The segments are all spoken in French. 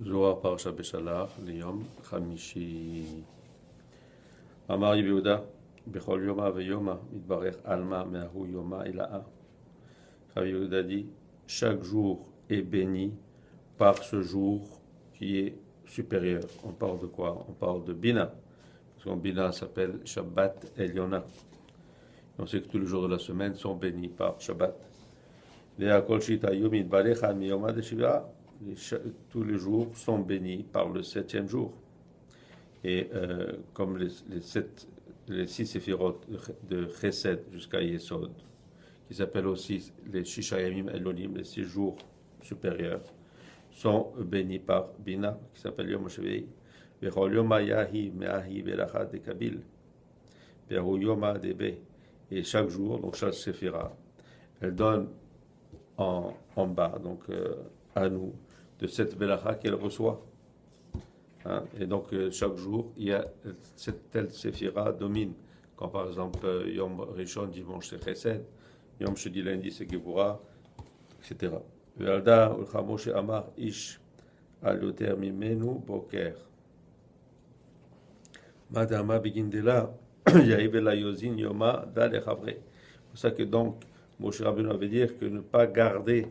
Zohar Parasha Beshalach, Liyom, Chamishi. Amar Yehuda, Bechol Yoma Veyoma, Mitbarech Alma, Meahu Yoma Ilaha. Rabbi Yehuda dit, chaque jour est béni par ce jour qui est supérieur. On parle de quoi? On parle de Bina. Parce qu'en Bina s'appelle Shabbat Eliona. On sait que tous les jours de la semaine sont bénis par Shabbat. Tous les jours sont bénis par le septième jour. Et comme les six séphirotes de Chesed jusqu'à Yesod, qui s'appellent aussi les Shishayamim Elonim, les 6 jours supérieurs, sont bénis par Bina, qui s'appelle Yom HaShavei. Vechol Yoma Yahi Meahi Belachat de Kabil. Vehu Yoma Debe. Et chaque jour, donc chaque séphira, elle donne en bas, donc à nous, de cette Belacha qu'elle reçoit. Hein? Et donc chaque jour, il y a cette telle séphira domine. Quand par exemple Yom Rishon, dimanche, c'est Chesed, Yom Shedi, lundi, c'est Gevura, etc. Ve'alda ulchamo Amar ish al yoter mimenu boker. Madama begindela yahiv la yozin yoma dal echavre. C'est pour ça que donc Moshe Rabbeinu avait dit que ne pas garder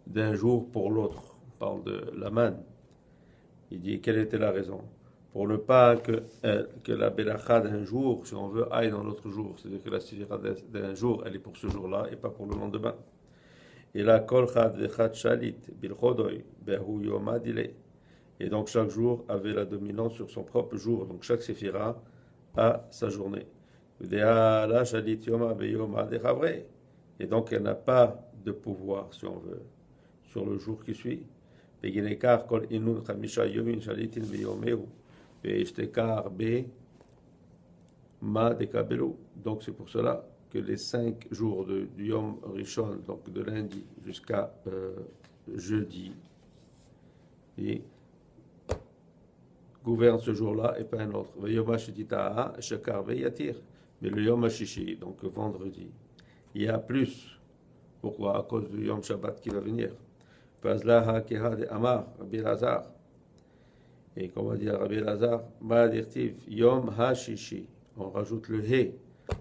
d'un jour pour l'autre. On parle de la manne. Il dit quelle était la raison? Pour ne pas que la belacha d'un jour, si on veut, aille dans l'autre jour. C'est-à-dire que la sifira d'un jour, elle est pour ce jour-là et pas pour le lendemain. Et là, kol chad vechad shalit bil chodoy behu yoma dile. Et donc chaque jour avait la dominance sur son propre jour. Donc chaque séphira a sa journée. Et donc elle n'a pas de pouvoir, si on veut, sur le jour qui suit. Donc c'est pour cela que les 5 jours du Yom Rishon, donc de lundi jusqu'à jeudi, et gouverne ce jour-là et pas un autre. Mais le Yom HaShishi, donc vendredi, il y a plus. Pourquoi? À cause du Yom Shabbat qui va venir. Et comme va dire Rabbi Elazar, Yom HaShishi. On rajoute le He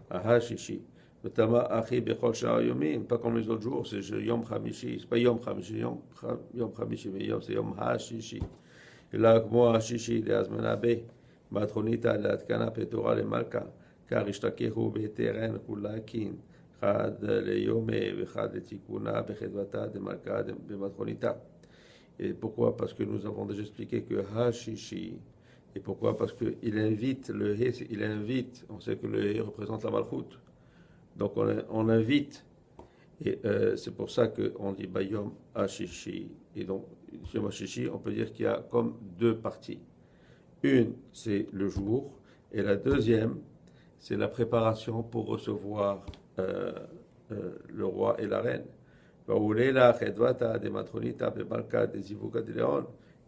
à HaShishi. Notamment, pas comme les autres jours, c'est Yom Chamishi. C'est pas Yom Chamishi, Yom Chamishi, mais c'est Yom HaShishi. Là, moi, HaShishi, les Azmanabe, Matronita, l'Atkana, Petora, les Malka, car Ishtakehu, Beteren, Kulakin, Chad, le Yome, Chad, le Tikuna, Bechedvata, de Malka, de Matronita. Et pourquoi? Parce que nous avons déjà expliqué que HaShishi. Et pourquoi? Parce qu'il invite, le He, il invite, on sait que le He représente la Malchut. Donc on invite. Et c'est pour ça qu'on dit Bayom HaShishi. Et donc, Yom HaShishi, on peut dire qu'il y a comme 2 parties. Une, c'est le jour. Et la deuxième, c'est la préparation pour recevoir le roi et la reine.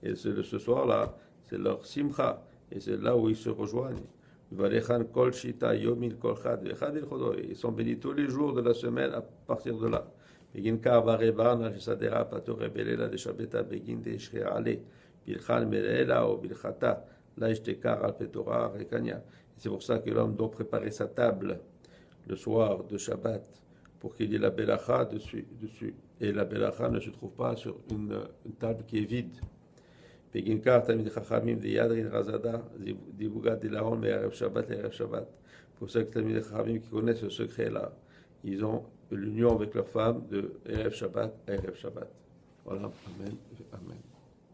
Et ce soir-là, c'est leur simcha. Et c'est là où ils se rejoignent. Ils sont bénis tous les jours de la semaine à partir de là. C'est pour ça que l'homme doit préparer sa table le soir de Shabbat pour qu'il y ait la belacha dessus. Et la belacha ne se trouve pas sur une table qui est vide. Pour ça que les Chachamim qui connaissent ce secret-là, ils ont l'union avec leur femme de Erev Shabbat à Erev Shabbat. Voilà, Amen, Amen.